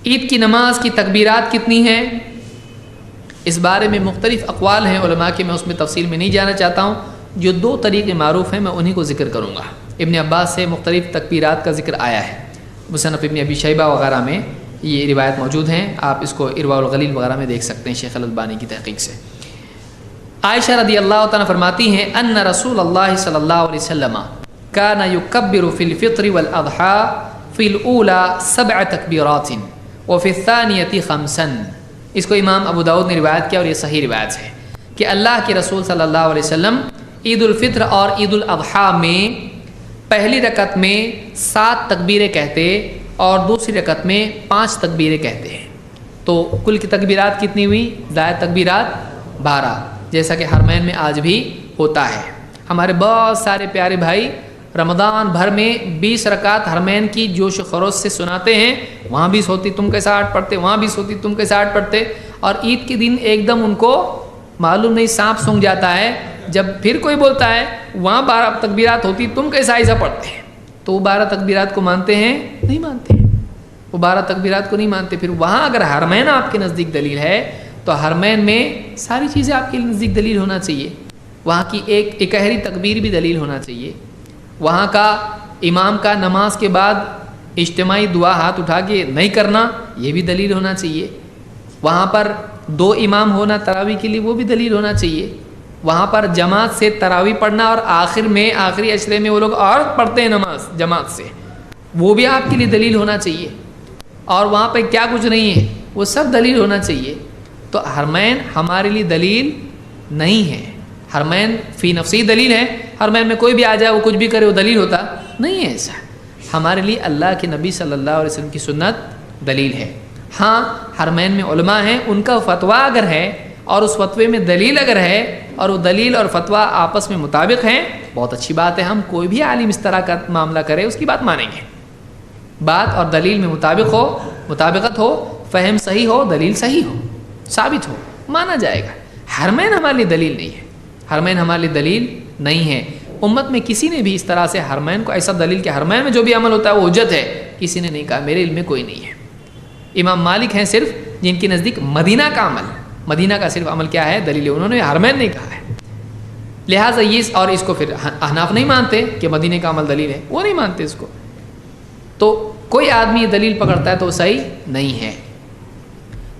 عید کی نماز کی تکبیرات کتنی ہیں؟ اس بارے میں مختلف اقوال ہیں علماء کے، میں اس میں تفصیل میں نہیں جانا چاہتا ہوں۔ جو دو طریقے معروف ہیں میں انہی کو ذکر کروں گا۔ ابن عباس سے مختلف تکبیرات کا ذکر آیا ہے، مصنف ابن ابی شیبہ وغیرہ میں یہ روایت موجود ہیں، آپ اس کو ارواء الغلیل وغیرہ میں دیکھ سکتے ہیں شیخ الالبانی کی تحقیق سے۔ عائشہ رضی اللہ تعالیٰ فرماتی ہیں ان رسول اللہ صلی اللہ علیہ وسلم کان یکبر فی الفطر والاضحى فی الاولی 7 تکبیرات وفی الثانیۃ 5۔ اس کو امام ابو داؤد نے روایت کیا اور یہ صحیح روایت ہے کہ اللہ کے رسول صلی اللہ علیہ وسلم عید الفطر اور عید الاضحیٰ میں پہلی رکعت میں 7 تکبیریں کہتے اور دوسری رکعت میں 5 تکبیریں کہتے ہیں، تو کل کی تکبیرات کتنی ہوئی؟ زائد تکبیرات 12، جیسا کہ حرمین میں آج بھی ہوتا ہے۔ ہمارے بہت سارے پیارے بھائی رمضان بھر میں 20 رکعت حرمین کی جوش و خروش سے سناتے ہیں، وہاں 20 ہوتی تم کیسے 8 پڑھتے، وہاں 20 ہوتی تم کیسے 8 پڑھتے، اور عید کے دن ایک دم ان کو معلوم نہیں سانپ سونگھ جاتا ہے، جب پھر کوئی بولتا ہے وہاں 12 تکبیرات ہوتی تم کیسا ایسا پڑھتے ہیں، تو وہ 12 تکبیرات کو مانتے ہیں؟ نہیں مانتے، وہ 12 تکبیرات کو نہیں مانتے۔ پھر وہاں اگر حرمین آپ کے نزدیک دلیل ہے تو حرمین میں ساری چیزیں آپ کے نزدیک دلیل ہونا چاہیے، وہاں کی ایک اکہری تکبیر بھی دلیل ہونا چاہیے، وہاں کا امام کا نماز کے بعد اجتماعی دعا ہاتھ اٹھا کے نہیں کرنا یہ بھی دلیل ہونا چاہیے، وہاں پر 2 امام ہونا تراویح کے لیے وہ بھی دلیل ہونا چاہیے، وہاں پر جماعت سے تراویح پڑھنا اور آخر میں آخری عشرے میں وہ لوگ اور پڑھتے ہیں نماز جماعت سے، وہ بھی آپ کے لیے دلیل ہونا چاہیے، اور وہاں پہ کیا کچھ نہیں ہے وہ سب دلیل ہونا چاہیے۔ تو حرمین ہمارے لیے دلیل نہیں ہے، حرمین فی نفسی دلیل ہے، حرمین میں کوئی بھی آ جائے وہ کچھ بھی کرے وہ دلیل ہوتا نہیں ہے ایسا، ہمارے لیے اللہ کے نبی صلی اللہ علیہ وسلم کی سنت دلیل ہے۔ ہاں حرمین میں علماء ہیں، ان کا فتویٰ اگر ہے اور اس فتوے میں دلیل اگر ہے اور وہ دلیل اور فتویٰ آپس میں مطابق ہیں بہت اچھی بات ہے، ہم کوئی بھی عالم اس طرح کا معاملہ کرے اس کی بات مانیں گے، بات اور دلیل میں مطابقت ہو، فہم صحیح ہو، دلیل صحیح ہو، ثابت ہو، مانا جائے گا۔ حرمین ہمارے لیے دلیل نہیں ہے، حرمین ہمارے لیے دلیل نہیں ہے۔ امت میں کسی نے بھی اس طرح سے حرمین کو ایسا دلیل کہ حرمین میں جو بھی عمل ہوتا ہے وہ حجت ہے کسی نے نہیں کہا، میرے علم میں کوئی نہیں ہے۔ امام مالک ہیں صرف جن کے نزدیک مدینہ کا عمل، مدینہ کا صرف عمل کیا ہے دلیل ہے، انہوں نے حرمین نہیں کہا ہے، لہٰذا یہ اور اس کو پھر احناف نہیں مانتے کہ مدینہ کا عمل دلیل ہے، وہ نہیں مانتے اس کو، تو کوئی آدمی یہ دلیل پکڑتا ہے تو وہ صحیح نہیں ہے۔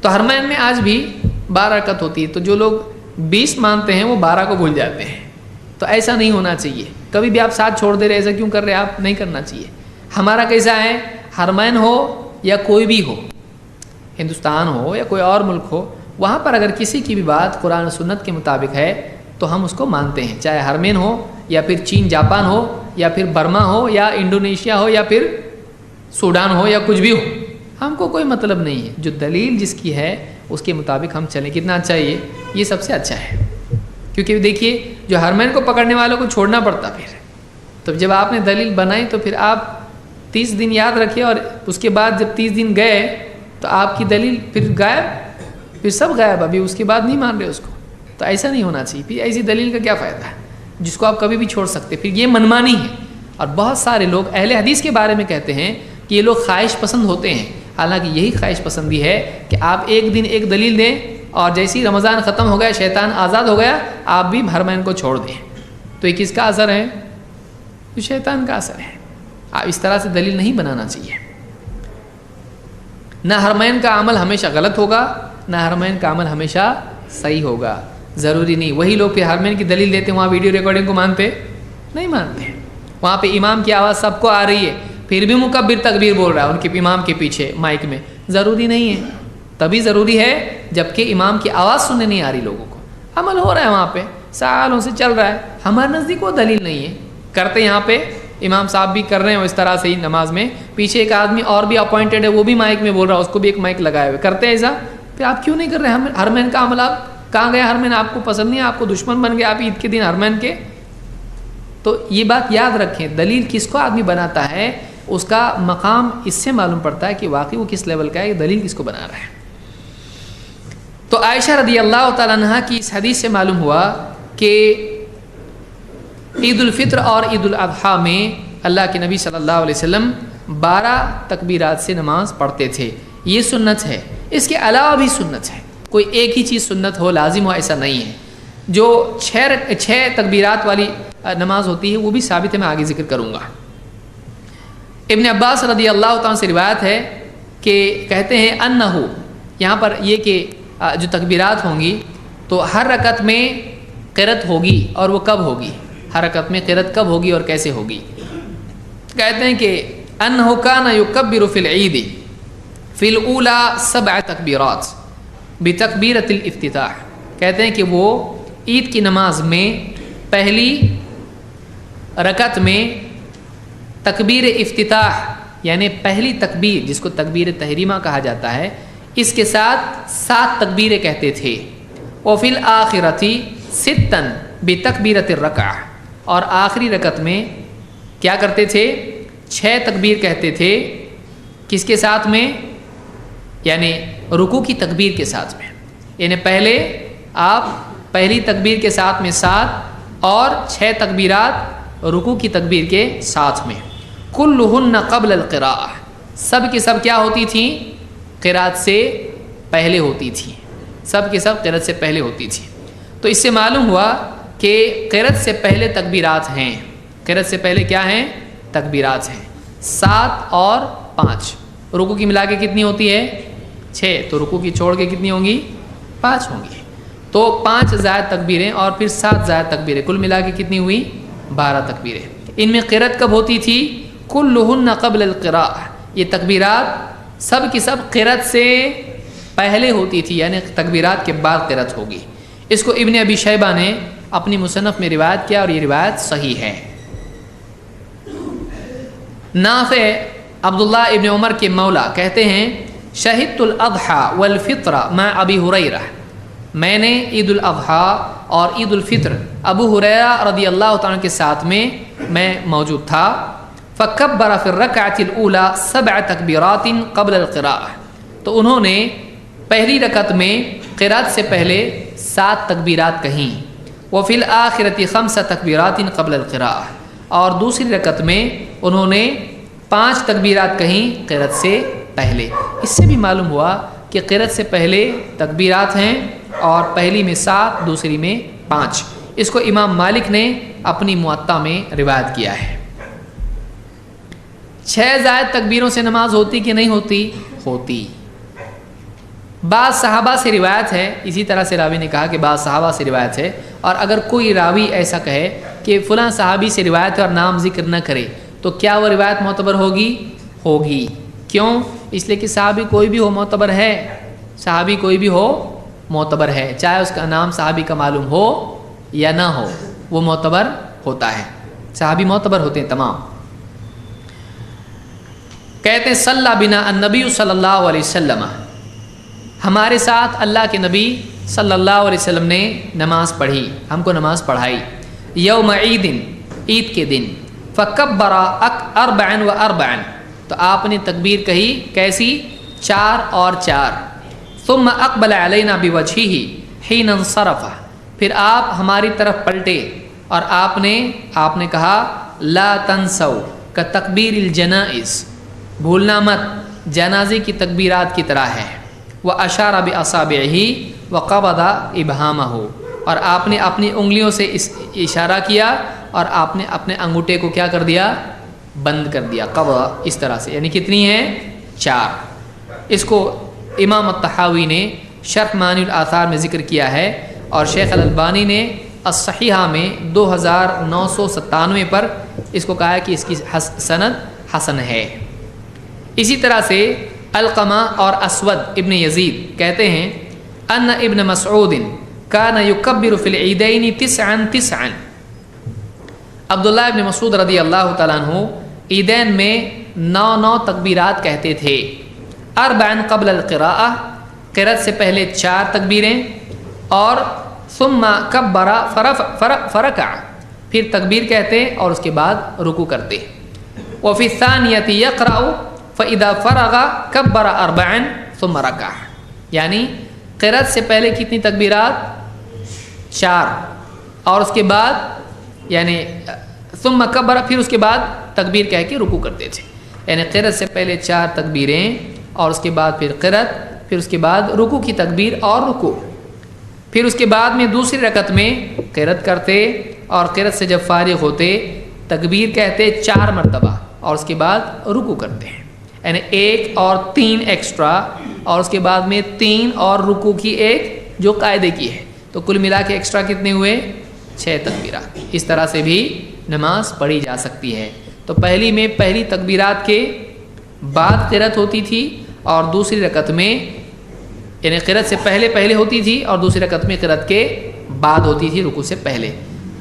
تو حرمین میں آج بھی 12 رکعت ہوتی ہے، تو جو لوگ 20 مانتے ہیں وہ 12 کو بھول جاتے ہیں، تو ایسا نہیں ہونا چاہیے، کبھی بھی آپ ساتھ چھوڑ دے رہے، ایسا کیوں کر رہے آپ، نہیں کرنا چاہیے۔ ہمارا کیسا ہے، حرمین ہو یا کوئی بھی ہو، ہندوستان ہو یا کوئی اور ملک ہو، وہاں پر اگر کسی کی بھی بات قرآن و سنت کے مطابق ہے تو ہم اس کو مانتے ہیں، چاہے حرمین ہو یا پھر چین جاپان ہو یا پھر برما ہو یا انڈونیشیا ہو یا پھر سوڈان ہو یا کچھ بھی ہو، ہم کو کوئی مطلب نہیں ہے، جو دلیل جس کی ہے اس کے مطابق ہم چلیں، کتنا اچھا ہے یہ سب سے اچھا ہے، کیونکہ دیکھیے جو حرمین کو پکڑنے والوں کو چھوڑنا پڑتا، پھر تو جب آپ نے دلیل بنائی تو پھر آپ 30 دن یاد رکھے، اور اس کے بعد جب 30 دن گئے تو آپ کی دلیل پھر غائب، پھر سب غائب، ابھی اس کے بعد نہیں مان رہے اس کو، تو ایسا نہیں ہونا چاہیے، پھر ایسی دلیل کا کیا فائدہ ہے جس کو آپ کبھی بھی چھوڑ سکتے، پھر یہ منمانی ہے۔ اور بہت سارے لوگ اہل حدیث کے بارے میں کہتے ہیں کہ یہ لوگ خواہش پسند ہوتے ہیں، حالانکہ یہی خواہش پسندی ہے کہ آپ ایک دن ایک دلیل دیں اور جیسے ہی رمضان ختم ہو گیا، شیطان آزاد ہو گیا، آپ بھی حرمین کو چھوڑ دیں، تو یہ کس کا اثر ہے؟ یہ شیطان کا اثر ہے۔ آپ اس طرح سے دلیل نہیں بنانا چاہیے۔ نہ حرمین کا عمل ہمیشہ غلط ہوگا، نہ حرمین کا عمل ہمیشہ صحیح ہوگا، ضروری نہیں۔ وہی لوگ پھر حرمین کی دلیل دیتے ہیں، وہاں ویڈیو ریکارڈنگ کو مانتے نہیں مانتے، وہاں پہ امام کی آواز سب کو آ رہی ہے، پھر بھی مکبر تکبیر بول رہا ہے ان کے امام کے پیچھے مائک میں، ضروری نہیں ہے، تبھی ضروری ہے جبکہ امام کی آواز سننے نہیں آ رہی لوگوں کو، عمل ہو رہا ہے وہاں پہ سالوں سے چل رہا ہے، ہمارے نزدیک وہ دلیل نہیں ہے، کرتے یہاں پہ امام صاحب بھی کر رہے ہیں اس طرح سے ہی نماز میں، پیچھے ایک آدمی اور بھی اپوائنٹڈ ہے وہ بھی مائک میں بول رہا ہے، اس کو بھی ایک مائک لگائے ہوئے، کرتے ہیں ایسا، پھر آپ کیوں نہیں کر رہے ہیں حرمین کا عمل؟ آپ کہاں گئے حرمین؟ آپ کو پسند نہیں، آپ کو دشمن بن گئے آپ عید کے دن حرمین کے؟ تو یہ بات یاد رکھیں، دلیل کس کو آدمی بناتا ہے اس کا مقام اس سے معلوم پڑتا ہے کہ واقعی وہ کس لیول کا ہے، یہ دلیل کس کو بنا رہا ہے۔ تو عائشہ رضی اللہ تعالیٰ عنہ کی اس حدیث سے معلوم ہوا کہ عید الفطر اور عید الاضحیٰ میں اللہ کے نبی صلی اللہ علیہ وسلم 12 تکبیرات سے نماز پڑھتے تھے۔ یہ سنت ہے، اس کے علاوہ بھی سنت ہے، کوئی ایک ہی چیز سنت ہو لازم ہو ایسا نہیں ہے۔ جو 6 تکبیرات والی نماز ہوتی ہے وہ بھی ثابت ہے، میں آگے ذکر کروں گا۔ ابن عباس رضی اللہ تعالیٰ سے روایت ہے کہ کہتے ہیں انہو، یہاں پر یہ کہ جو تکبیرات ہوں گی تو ہر رکعت میں قرأت ہوگی، اور وہ کب ہوگی، ہر رکعت میں قرأت کب ہوگی اور کیسے ہوگی۔ کہتے ہیں کہ انہو کان یکبر فی العید فی الاولی 7 تکبیرات بتکبیرۃ الافتتاح، کہتے ہیں کہ وہ عید کی نماز میں پہلی رکعت میں تکبیر افتتاح یعنی پہلی تکبیر جس کو تکبیر تحریمہ کہا جاتا ہے، اس کے ساتھ 7 تکبیریں کہتے تھے۔ وفی الآخرۃ 6 بتکبیرۃ الرکعہ، اور آخری رکعت میں کیا کرتے تھے، 6 تکبیر کہتے تھے، کس کے ساتھ میں، یعنی رکوع کی تکبیر کے ساتھ میں، یعنی پہلے آپ پہلی تکبیر کے ساتھ میں 7 اور 6 تکبیرات رکوع کی تکبیر کے ساتھ میں۔ کلہن قبل القراءہ، سب کی سب کیا ہوتی تھیں، قرأت سے پہلے ہوتی تھیں، سب کی سب قرأت سے پہلے ہوتی تھیں۔ تو اس سے معلوم ہوا کہ قرأت سے پہلے تکبیرات ہیں، قرأت سے پہلے کیا ہیں، تکبیرات ہیں 7 اور 5۔ رکوع کی ملا کے کتنی ہوتی ہے، 6، تو رکوع کی چھوڑ کے کتنی ہوں گی، 5 ہوں گی، تو 5 زائد تکبیریں اور پھر 7 زائد تکبیریں، کل ملا کے کتنی ہوئی، 12 تکبیریں۔ ان میں قرأت کب ہوتی تھی، کلہن قبل القراءہ، یہ تکبیرات سب کی سب قرأت سے پہلے ہوتی تھی، یعنی تکبیرات کے بعد قرأت ہوگی۔ اس کو ابن ابی شیبہ نے اپنی مصنف میں روایت کیا، اور یہ روایت صحیح ہے۔ نافع عبداللہ ابن عمر کے مولا کہتے ہیں شہدت الاضحیٰ والفطر مع ابی ہریرہ، میں نے عید الاضحیٰ اور عید الفطر ابو ہریرہ رضی اللہ تعالیٰ کے ساتھ میں موجود تھا۔ فکبر فی الرکعۃ الاولی 7 تکبیرات قبل القراءہ، تو انہوں نے پہلی رکعت میں قرأت سے پہلے 7 تکبیرات کہیں۔ وفی الآخرۃ 5 تکبیرات قبل القراءہ، اور دوسری رکعت میں انہوں نے 5 تکبیرات کہیں قرأت سے پہلے۔ اس سے بھی معلوم ہوا کہ قرأت سے پہلے تکبیرات ہیں، اور پہلی میں 7 دوسری میں 5۔ اس کو امام مالک نے اپنی موطا میں روایت کیا ہے۔ 6 زائد تکبیروں سے نماز ہوتی کہ نہیں ہوتی، ہوتی۔ بعض صحابہ سے روایت ہے، اسی طرح سے راوی نے کہا کہ بعض صحابہ سے روایت ہے، اور اگر کوئی راوی ایسا کہے کہ فلاں صحابی سے روایت ہے اور نام ذکر نہ کرے تو کیا وہ روایت معتبر ہوگی، ہوگی۔ کیوں، اس لیے کہ صحابی کوئی بھی ہو معتبر ہے، صحابی کوئی بھی ہو معتبر ہے، چاہے اس کا نام صحابی کا معلوم ہو یا نہ ہو، وہ معتبر ہوتا ہے، صحابی معتبر ہوتے ہیں تمام۔ کہتے ہیں صلی بنا النبی صلی اللہ علیہ وسلم، ہمارے ساتھ اللہ کے نبی صلی اللہ علیہ وسلم نے نماز پڑھی، ہم کو نماز پڑھائی، یوم عید، عید کے دن، فکبر 4 و 4، تو آپ نے تکبیر کہی کیسی، 4 اور 4۔ ثم اقبل علینا بوجہہ حین انصرف، پھر آپ ہماری طرف پلٹے اور آپ نے کہا لا تنسوا کتکبیر الجنائز، بھولنا مت، جنازے کی تکبیرات کی طرح ہے۔ واشار باصابعہ وقبض ابہامہ، اور آپ نے اپنی انگلیوں سے اشارہ کیا اور آپ نے اپنے انگوٹھے کو کیا کر دیا، بند کر دیا، قبض، اس طرح سے، یعنی کتنی ہیں، 4۔ اس کو امام الطحاوی نے شرح معانی الاثار میں ذکر کیا ہے، اور شیخ الالبانی نے الصحیحہ میں 2997 پر اس کو کہا ہے کہ اس کی سند حسن ہے۔ اسی طرح سے علقمہ اور اسود ابن یزید کہتے ہیں ان ابن مسعود کان یکبر فی العیدین 9 عبداللہ ابن مسعود رضی اللہ تعالیٰ عنہ عیدین میں 9 تکبیرات کہتے تھے۔ 4 قبل القراءہ، قرأت سے پہلے 4 تکبیریں، اور ثم کبر فرکع، پھر تکبیر کہتے اور اس کے بعد رکوع کرتے۔ وفی الثانیۃ یقرأ فاذا فرغ کبر 4 ثم رکع، یعنی قرأت سے پہلے کتنی تکبیرات، 4، اور اس کے بعد یعنی ثم کبر، پھر اس کے بعد تکبیر کہہ کے رکوع کرتے تھے، یعنی قرأت سے پہلے 4 تکبیریں اور اس کے بعد پھر قرأت، پھر اس کے بعد رکوع کی تکبیر اور رکوع، پھر اس کے بعد میں دوسری رکعت میں قرأت کرتے اور قرأت سے جب فارغ ہوتے تکبیر کہتے 4 مرتبہ اور اس کے بعد رکوع کرتے ہیں، یعنی 1 اور 3 ایکسٹرا، اور اس کے بعد میں 3 اور رکوع کی 1 جو قاعدے کی ہے، تو کل ملا کے ایکسٹرا کتنے ہوئے؟ 6 تکبیرات۔ اس طرح سے بھی نماز پڑھی جا سکتی ہے۔ تو پہلی تکبیرات کے بعد قرأت ہوتی تھی اور دوسری رکعت میں، یعنی قرأت سے پہلے ہوتی تھی اور دوسری رکعت میں قرأت کے بعد ہوتی تھی رکوع سے پہلے۔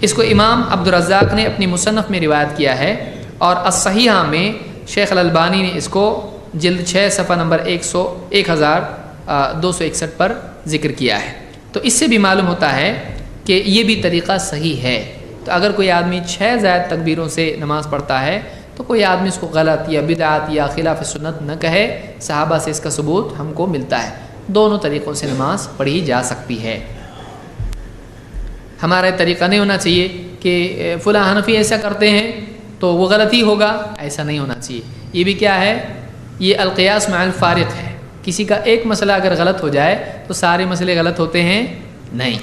اس کو امام عبدالرزاق نے اپنی مصنف میں روایت کیا ہے، اور الصحیحہ میں شیخ الالبانی نے اس کو جلد 6 صفحہ نمبر 1261 پر ذکر کیا ہے۔ تو اس سے بھی معلوم ہوتا ہے کہ یہ بھی طریقہ صحیح ہے۔ تو اگر کوئی آدمی 6 زائد تکبیروں سے نماز پڑھتا ہے تو کوئی آدمی اس کو غلط یا بدعت یا خلاف سنت نہ کہے، صحابہ سے اس کا ثبوت ہم کو ملتا ہے۔ دونوں طریقوں سے نماز پڑھی جا سکتی ہے۔ ہمارا طریقہ نہیں ہونا چاہیے کہ فلاں حنفی ایسا کرتے ہیں تو وہ غلط ہی ہوگا، ایسا نہیں ہونا چاہیے۔ یہ بھی کیا ہے؟ یہ القیاس مع الفارق ہے۔ کسی کا ایک مسئلہ اگر غلط ہو جائے تو سارے مسئلے غلط ہوتے ہیں؟ نہیں۔